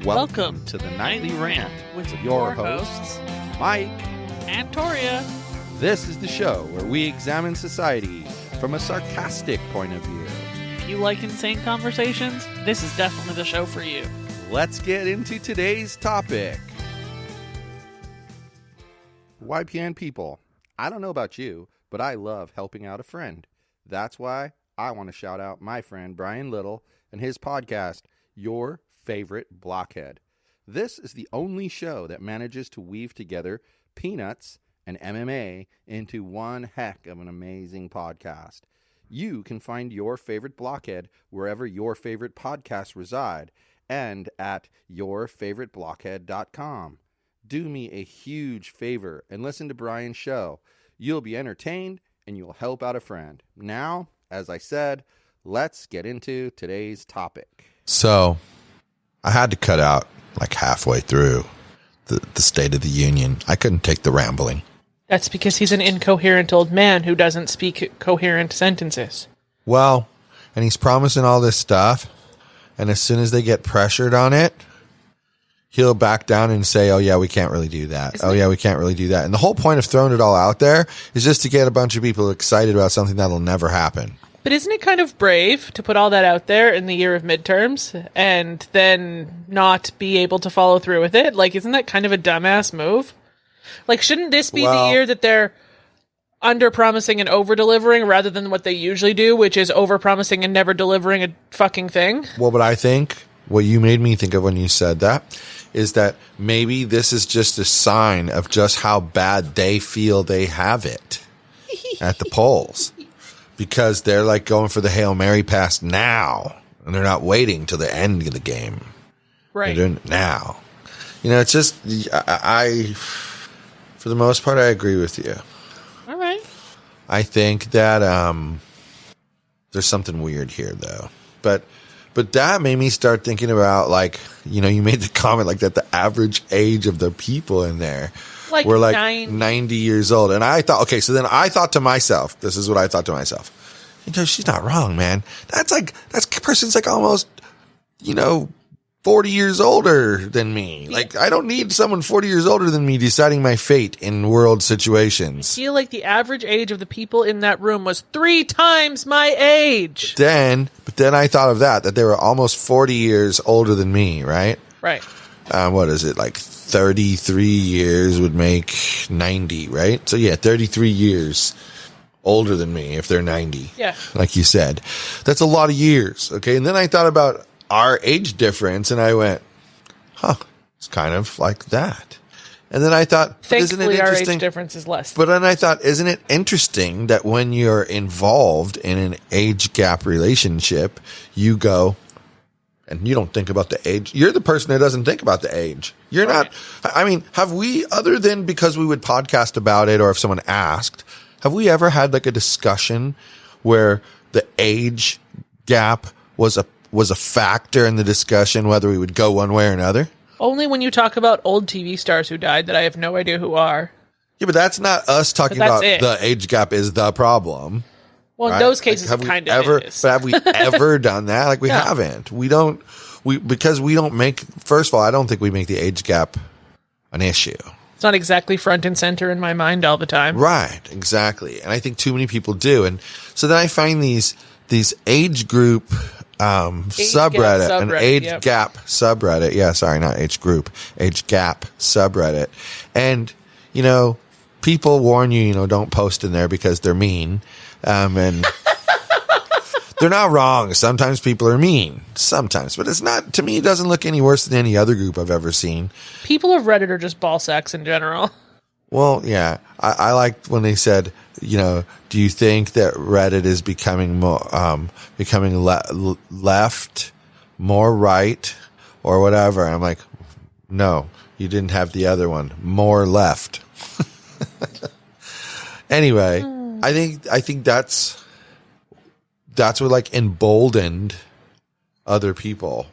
Welcome to the Nightly Rant with your hosts, Mike. and Torya. This is the show where we examine society from a sarcastic point of view. If you like insane conversations, this is definitely the show for you. Let's get into today's topic. YPN people, I don't know about you, but I love helping out a friend. That's why I want to shout out my friend Brian Little and his podcast, Your Favorite Blockhead. This is the only show that manages to weave together peanuts and MMA into one heck of an amazing podcast. You can find Your Favorite Blockhead wherever your favorite podcasts reside and at yourfavoriteblockhead.com. Do me a huge favor and listen to Brian's show. You'll be entertained and you'll help out a friend. Now, as I said, let's get into today's topic. So, I had to cut out like halfway through the State of the Union. I couldn't take the rambling. That's because he's an incoherent old man who doesn't speak coherent sentences. Well, and he's promising all this stuff, and as soon as they get pressured on it, he'll back down and say, oh yeah, we can't really do that. We can't really do that. And the whole point of throwing it all out there is just to get a bunch of people excited about something that'll never happen. But isn't it kind of brave to put all that out there in the year of midterms and then not be able to follow through with it? Like, isn't that kind of a dumbass move? Like, shouldn't this be the year that they're under-promising and over-delivering rather than what they usually do, which is over-promising and never delivering a fucking thing? Well, but I think what you made me think of when you said that is that maybe this is just a sign of just how bad they feel they have it at the polls. Because they're like going for the Hail Mary pass now, and they're not waiting till the end of the game. Right. They're doing it now. You know, it's just, I for the most part, I agree with you. All right. I think that there's something weird here, though. But that made me start thinking about, like, you know, you made the comment like that the average age of the people in there were like 90 years old. And I thought, okay, so then I thought to myself, this is what I thought to myself. You know, she's not wrong, man. That person's like almost, 40 years older than me. Like, I don't need someone 40 years older than me deciding my fate in world situations. I feel like the average age of the people in that room was 3 times my age. But then I thought of that they were almost 40 years older than me, right? Right. What is it, like 33 years would make 90, right? So yeah, 33 years older than me if they're 90. Yeah. Like you said. That's a lot of years, okay? And then I thought about our age difference and I went, it's kind of like that. And then I thought, isn't it Thankfully, our interesting? age difference is less. But then I thought, isn't it interesting that when you're involved in an age gap relationship, you go, and you don't think about the age. You're the person that doesn't think about the age. You're not. I mean, have we, other than because we would podcast about it or if someone asked, have we ever had like a discussion where the age gap was a factor in the discussion, whether we would go one way or another? Only when you talk about old TV stars who died that I have no idea who are. Yeah, but that's not us talking about the age gap is the problem. Well, in those cases, like, kind of is. But have we ever done that? Like, we haven't. Because we don't make, first of all, I don't think we make the age gap an issue. It's not exactly front and center in my mind all the time. Right, exactly. And I think too many people do. And so then I find these age group subreddit, an age gap subreddit. Yeah, sorry, not age group, age gap subreddit. And, people warn you, don't post in there because they're mean. And they're not wrong. Sometimes people are mean. Sometimes. But it's not, to me, it doesn't look any worse than any other group I've ever seen. People of Reddit are just ball sacks in general. Well, yeah. I liked when they said, do you think that Reddit is becoming more, left, more right, or whatever? I'm like, no, you didn't have the other one. More left. Anyway, I think that's what like emboldened other people.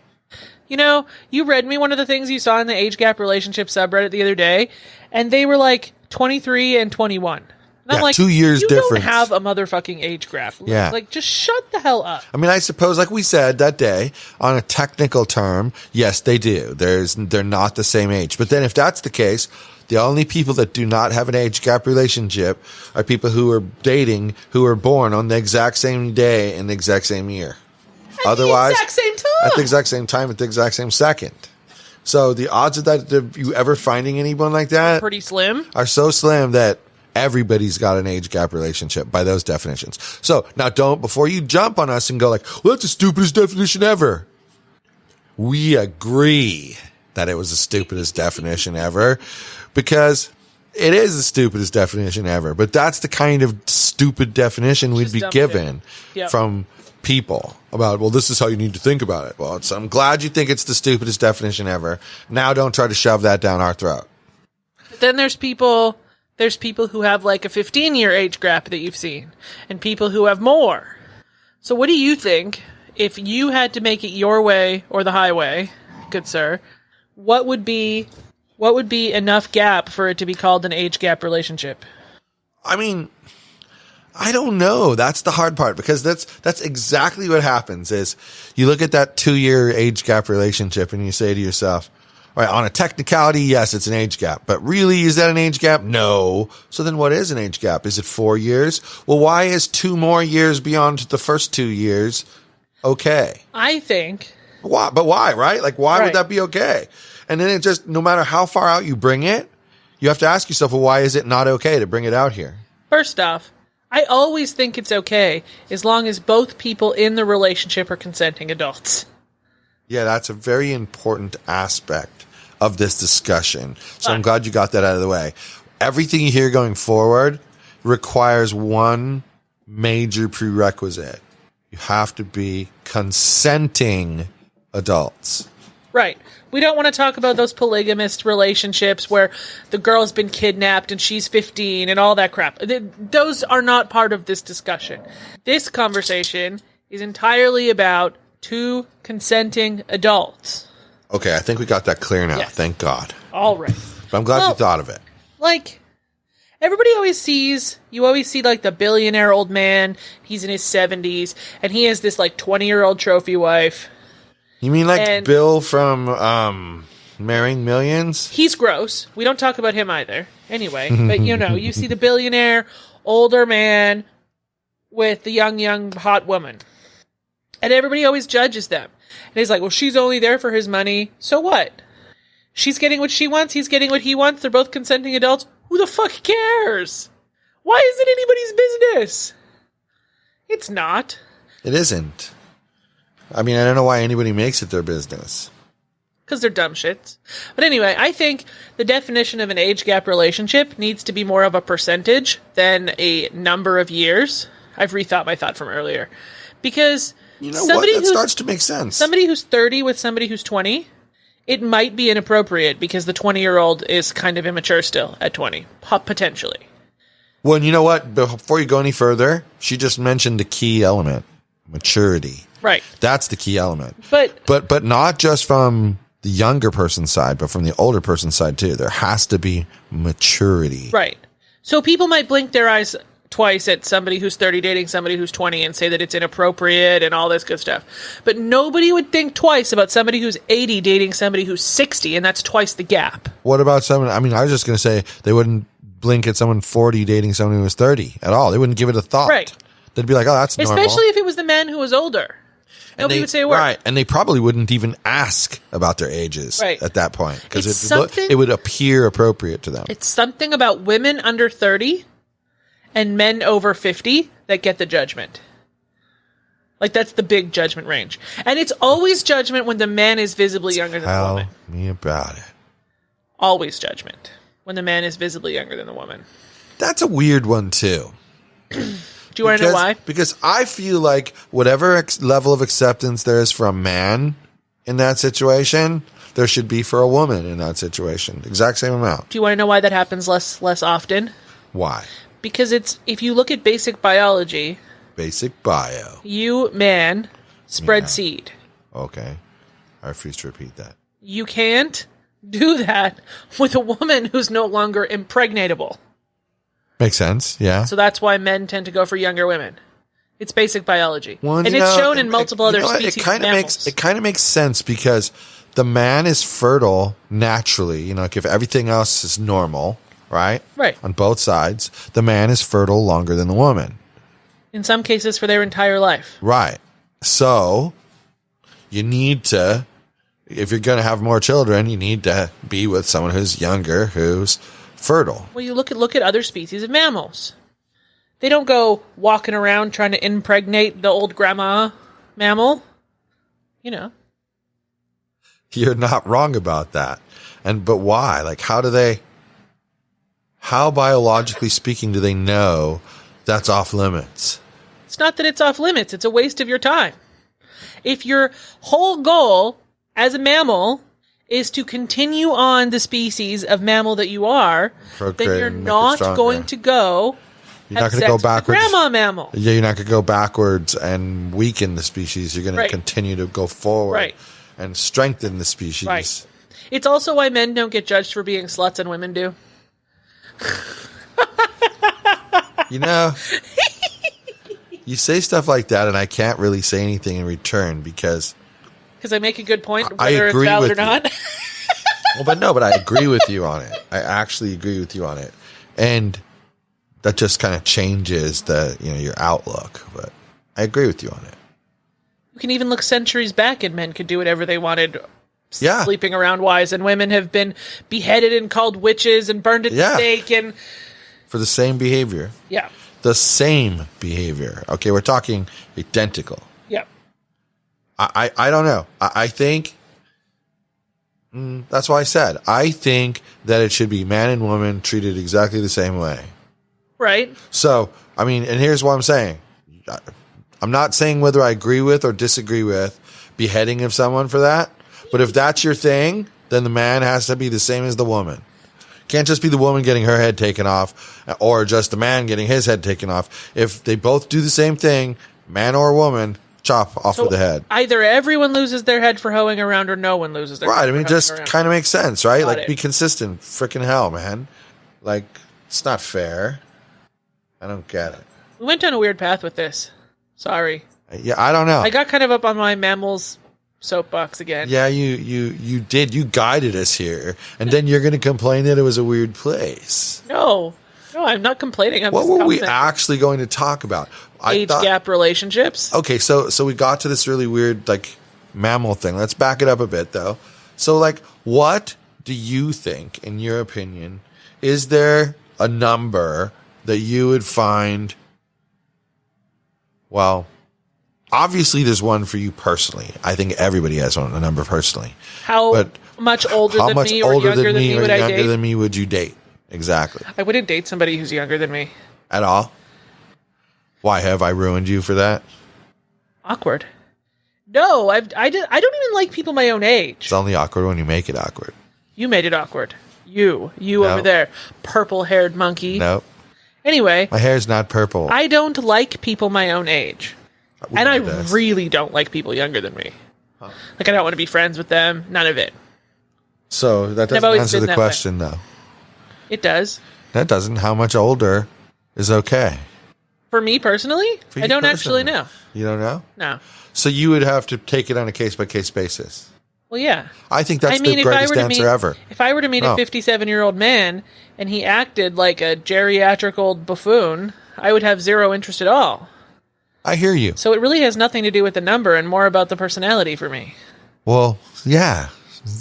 You read me one of the things you saw in the age gap relationship subreddit the other day, and they were like 23 and 21. And I'm like, 2 years you difference. don't have a motherfucking age gap. Yeah. Like, just shut the hell up. I mean, I suppose, like we said that day, on a technical term, yes, they do. They're not the same age. But then if that's the case, the only people that do not have an age gap relationship are people who are dating, who are born on the exact same day in the exact same year. Otherwise, the exact same time. at the exact same time, at the exact same second. So the odds of that you ever finding anyone like that Pretty slim. are so slim that everybody's got an age gap relationship by those definitions. So now before you jump on us and go like, well, that's the stupidest definition ever. We agree that it was the stupidest definition ever because it is the stupidest definition ever. But that's the kind of stupid definition we'd be given from people about, well, this is how you need to think about it. Well, I'm glad you think it's the stupidest definition ever. Now don't try to shove that down our throat. Then there's people who have like a 15-year age gap that you've seen, and people who have more. So what do you think, if you had to make it your way or the highway, good sir, what would be enough gap for it to be called an age gap relationship? I mean, I don't know. That's the hard part, because that's exactly what happens is you look at that 2-year age gap relationship and you say to yourself, all right, on a technicality, yes, it's an age gap, but really, is that an age gap? No. So then what is an age gap? Is it 4 years? Well, why is 2 more years beyond the first 2 years okay? I think. Why? But why, right? Like, why would that be okay? And then it just, no matter how far out you bring it, you have to ask yourself, well, why is it not okay to bring it out here? First off, I always think it's okay as long as both people in the relationship are consenting adults. Yeah, that's a very important aspect of this discussion. So I'm glad you got that out of the way. Everything you hear going forward requires one major prerequisite. You have to be consenting adults. Right. We don't want to talk about those polygamist relationships where the girl's been kidnapped and she's 15 and all that crap. Those are not part of this discussion. This conversation is entirely about 2 consenting adults. Okay, I think we got that clear now. Yes. Thank God. All right. But I'm glad you thought of it. Like, everybody always sees, like, the billionaire old man. He's in his 70s, and he has this, like, 20-year-old trophy wife. You mean like Bill from Marrying Millions? He's gross. We don't talk about him either. Anyway, but, you see the billionaire, older man with the young, hot woman. And everybody always judges them. And he's like, well, she's only there for his money. So what? She's getting what she wants. He's getting what he wants. They're both consenting adults. Who the fuck cares? Why is it anybody's business? It's not. It isn't. I mean, I don't know why anybody makes it their business. Because they're dumb shits. But anyway, I think the definition of an age gap relationship needs to be more of a percentage than a number of years. I've rethought my thought from earlier. Because you know what? That starts to make sense. Somebody who's 30 with somebody who's 20, it might be inappropriate because the 20-year-old is kind of immature still at 20, potentially. Well, and you know what? Before you go any further, she just mentioned the key element, maturity. Right. That's the key element. But not just from the younger person's side, but from the older person's side too. There has to be maturity. Right. So people might blink their eyes twice at somebody who's 30 dating somebody who's 20 and say that it's inappropriate and all this good stuff. But nobody would think twice about somebody who's 80 dating somebody who's 60, and that's twice the gap. What about someone, I mean, I was just going to say they wouldn't blink at someone 40 dating someone who was 30 at all. They wouldn't give it a thought. Right. They'd be like, oh, that's normal. Especially if it was the man who was older. Nobody would say a word. Right, and they probably wouldn't even ask about their ages at that point because it would appear appropriate to them. It's something about women under 30 and men over 50 that get the judgment. Like, that's the big judgment range. And it's always judgment when the man is visibly younger than the woman. Tell me about it. Always judgment when the man is visibly younger than the woman. That's a weird one, too. Do you want to know why? Because I feel like whatever level of acceptance there is for a man in that situation, there should be for a woman in that situation. Exact same amount. Do you want to know why that happens less often? Why? Because if you look at basic biology. Basic bio. You, man, spread seed. Okay. I refuse to repeat that. You can't do that with a woman who's no longer impregnatable. Makes sense. Yeah. So that's why men tend to go for younger women. It's basic biology. Well, and it's shown in multiple other species of mammals. It kind of makes sense because the man is fertile naturally. You know, like if everything else is normal, right? Right. On both sides, the man is fertile longer than the woman. In some cases, for their entire life. Right. So you need to, if you're going to have more children, you need to be with someone who's younger, who's fertile. Well, you look at other species of mammals. They don't go walking around trying to impregnate the old grandma mammal. You know. You're not wrong about that. But why? Like, how biologically speaking do they know that's off limits? It's not that it's off limits. It's a waste of your time. If your whole goal as a mammal is to continue on the species of mammal that you are, then you're not going to go You're not going to go backwards. Grandma mammal. Yeah, you're not going to go backwards and weaken the species. You're going to continue to go forward and strengthen the species. Right. It's also why men don't get judged for being sluts and women do. You know, you say stuff like that, and I can't really say anything in return because I make a good point, whether it's valid or not. But I agree with you on it. I actually agree with you on it, and that just kind of changes your outlook. But I agree with you on it. You can even look centuries back, and men could do whatever they wanted. Yeah. Sleeping around wives, and women have been beheaded and called witches and burned at the stake and for the same behavior. Yeah. The same behavior. Okay, we're talking identical. Yeah. I don't know. I think that's why I said I think that it should be man and woman treated exactly the same way. Right. So, I mean, and here's what I'm saying. I'm not saying whether I agree with or disagree with beheading of someone for that. But if that's your thing, then the man has to be the same as the woman. Can't just be the woman getting her head taken off or just the man getting his head taken off. If they both do the same thing, man or woman, chop off with the head. Either everyone loses their head for hoeing around or no one loses their head. Right. I mean, just kind of makes sense, right? Got like, it. be consistent. Freaking hell, man. Like, it's not fair. I don't get it. We went down a weird path with this. Sorry. Yeah, I don't know. I got kind of up on my mammals soapbox again. Yeah, you did. You guided us here. And then you're going to complain that it was a weird place. No, I'm not complaining. What were we actually going to talk about? Age gap relationships. Okay, so we got to this really weird, like, mammal thing. Let's back it up a bit, though. So, like, what do you think, in your opinion, is there a number that you would find, well, obviously there's one for you personally. I think everybody has a number personally. How much older than me or younger than me would I date? Younger than me would you date? Exactly. I wouldn't date somebody who's younger than me. At all? Why have I ruined you for that? Awkward. No, I don't even like people my own age. It's only awkward when you make it awkward. You made it awkward. You over there, purple-haired monkey. Nope. Anyway. My hair's not purple. I don't like people my own age. And I really don't like people younger than me. Huh. Like, I don't want to be friends with them. None of it. So that doesn't answer the question, though. It does. That doesn't. How much older is okay? For me personally? I don't actually know. You don't know? No. So you would have to take it on a case-by-case basis. Well, yeah. I think that's the greatest answer ever. If I were to meet a 57-year-old man and he acted like a geriatric old buffoon, I would have zero interest at all. I hear you. So it really has nothing to do with the number and more about the personality for me. Well, yeah,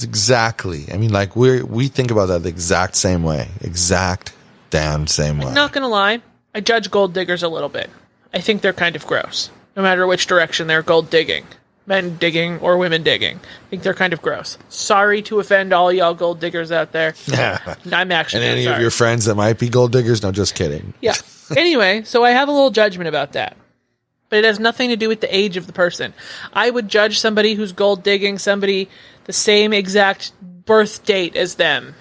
exactly. I mean, like, we think about that the exact same way. Exact damn same way. I'm not going to lie. I judge gold diggers a little bit. I think they're kind of gross. No matter which direction they're gold digging. Men digging or women digging. I think they're kind of gross. Sorry to offend all y'all gold diggers out there. I'm actually and any sorry. of your friends that might be gold diggers? No, just kidding. Yeah. Anyway, so I have a little judgment about that. But it has nothing to do with the age of the person. I would judge somebody who's gold digging somebody the same exact birth date as them.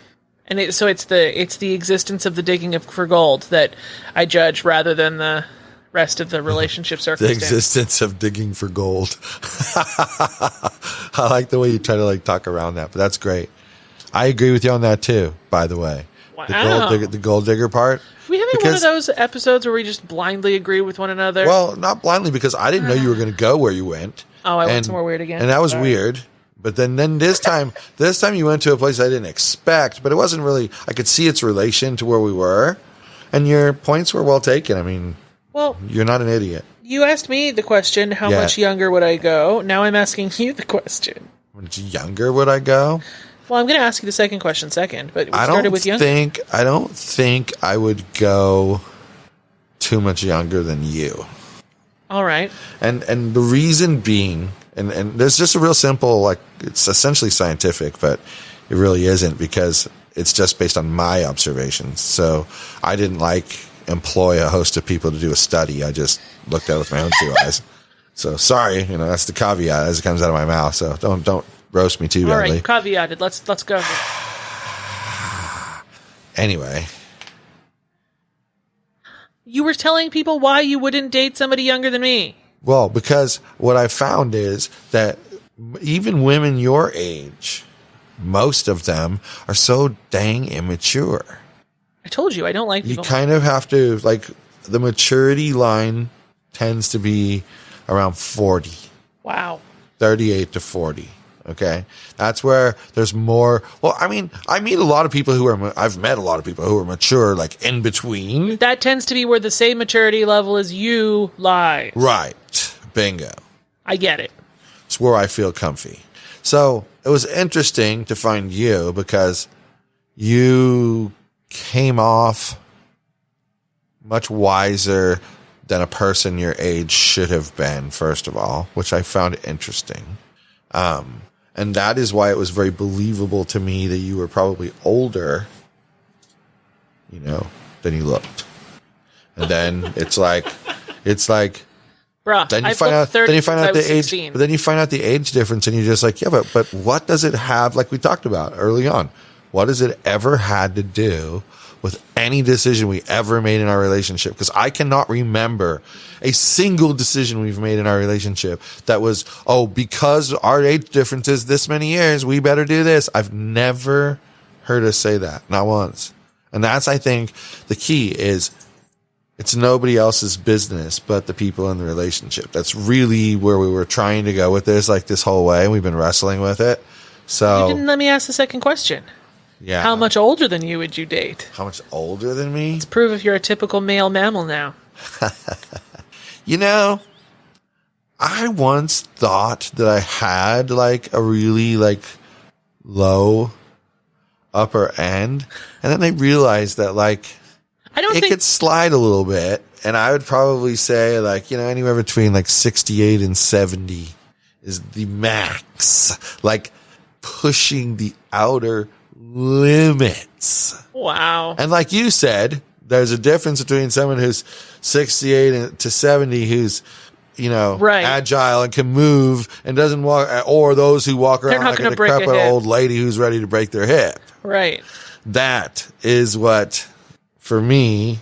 And so it's the existence of the digging for gold that I judge rather than the rest of the relationship circumstance. The existence of digging for gold. I like the way you try to talk around that, but that's great. I agree with you on that too, by the way. Wow. The gold digger part. We having one of those episodes where we just blindly agree with one another? Well, not blindly, because I didn't know you were going to go where you went. Oh, I went somewhere weird again. And that was weird. But then this time you went to a place I didn't expect, but it wasn't really, I could see its relation to where we were. And your points were well taken. I mean, well, you're not an idiot. You asked me the question, how much younger would I go? Now I'm asking you the question. How much younger would I go? Well, I'm going to ask you the second question second, but we started with younger. I don't think I would go too much younger than you. All right. And the reason being, and there's just a real simple, like, it's essentially scientific, but it really isn't, because it's just based on my observations. So I didn't employ a host of people to do a study. I just looked at it with my own two eyes. So sorry, that's the caveat as it comes out of my mouth. So don't roast me too badly. All right, caveated. Let's go. Anyway. You were telling people why you wouldn't date somebody younger than me. Well, because what I found is that even women your age, most of them are so dang immature. I told you, I don't like people. You kind of have to, the maturity line tends to be around 40. Wow. 38 to 40. Okay. That's where there's more. Well, I mean, I've met a lot of people who are mature, in between. That tends to be where the same maturity level as you lies. Right. Bingo. I get it. It's where I feel comfy. So it was interesting to find you, because you came off much wiser than a person your age should have been, first of all, which I found interesting. And that is why it was very believable to me that you were probably older, than you looked. And then it's like, bruh, then you find out the age, 16. But then you find out the age difference, and you're just like, yeah, but what does it have? Like we talked about early on, what does it ever had to do with any decision we ever made in our relationship? Because I cannot remember a single decision we've made in our relationship that was, because our age difference is this many years, we better do this. I've never heard us say that, not once. And that's, I think, the key is it's nobody else's business but the people in the relationship. That's really where we were trying to go with this, this whole way. And we've been wrestling with it. So you didn't let me ask the second question. Yeah. How much older than you would you date? How much older than me? Let's prove if you're a typical male mammal now. I once thought that I had a really low upper end, and then I realized that it could slide a little bit, and I would probably say anywhere between 68 and 70 is the max, pushing the outer limits. Wow. And like you said, there's a difference between someone who's 68 to 70 who's, right, agile and can move and doesn't walk, or those who walk around like a decrepit old lady who's ready to break their hip. Right. That is what, for me,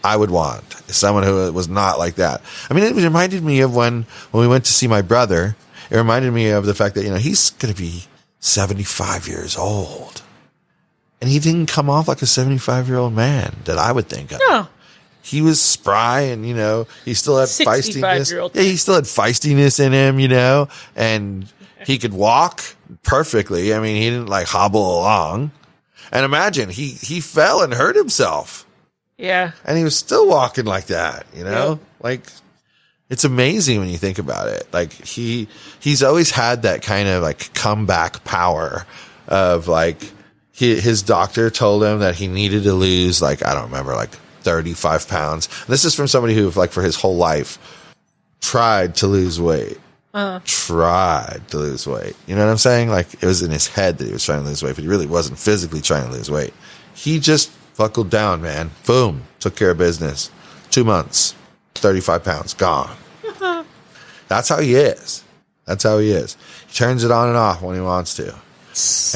I would want. Someone who was not like that. I mean, it reminded me of when we went to see my brother. It reminded me of the fact that, he's going to be 75 years old. And he didn't come off like a 75-year-old man that I would think of. No. He was spry, and, he still had feistiness. Yeah, he still had feistiness in him, and he could walk perfectly. I mean, he didn't hobble along. And imagine, he fell and hurt himself. Yeah. And he was still walking like that, Yep. It's amazing when you think about it. He's always had that kind of comeback power of his doctor told him that he needed to lose I don't remember 35 pounds. And this is from somebody who for his whole life tried to lose weight. Tried to lose weight. You know what I'm saying? It was in his head that he was trying to lose weight, but he really wasn't physically trying to lose weight. He just buckled down, man. Boom. Took care of business. 2 months. 35 pounds. Gone. That's how he is. That's how he is. He turns it on and off when he wants to.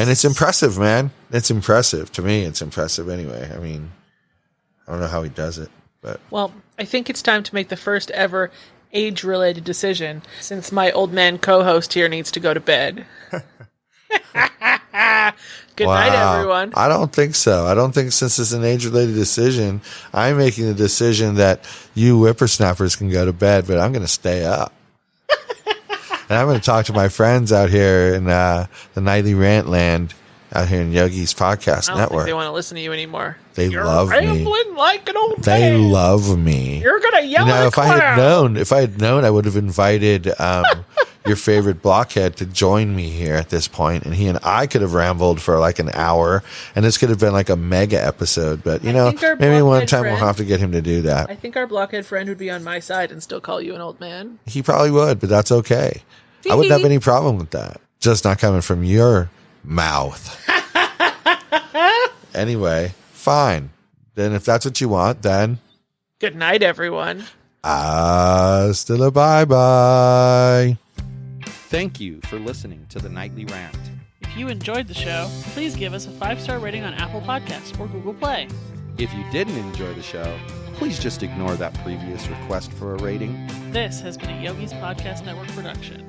And it's impressive, man. It's impressive. To me, it's impressive anyway. I mean, I don't know how he does it, but. Well, I think it's time to make the first ever age-related decision, since my old man co-host here needs to go to bed. Good night, everyone. I don't think so. I don't think, since it's an age-related decision, I'm making the decision that you whippersnappers can go to bed, but I'm going to stay up. And I'm going to talk to my friends out here in the Nightly Rant land out here in Yogi's Podcast I don't Network. think they want to listen to you anymore. You're love rambling me. Like an old They man. love me. You're gonna yell at a if I had known, I would have invited your favorite blockhead to join me here at this point, and he and I could have rambled for like an hour, and this could have been like a mega episode. But maybe one time we'll have to get him to do that. I think our blockhead friend would be on my side and still call you an old man. He probably would, but that's okay. I wouldn't have any problem with that. Just not coming from your mouth. Anyway, fine. Then if that's what you want, then good night, everyone. Still a bye-bye. Thank you for listening to the Nightly Rant. If you enjoyed the show, please give us a 5-star rating on Apple Podcasts or Google Play. If you didn't enjoy the show, please just ignore that previous request for a rating. This has been a Yogi's Podcast Network production.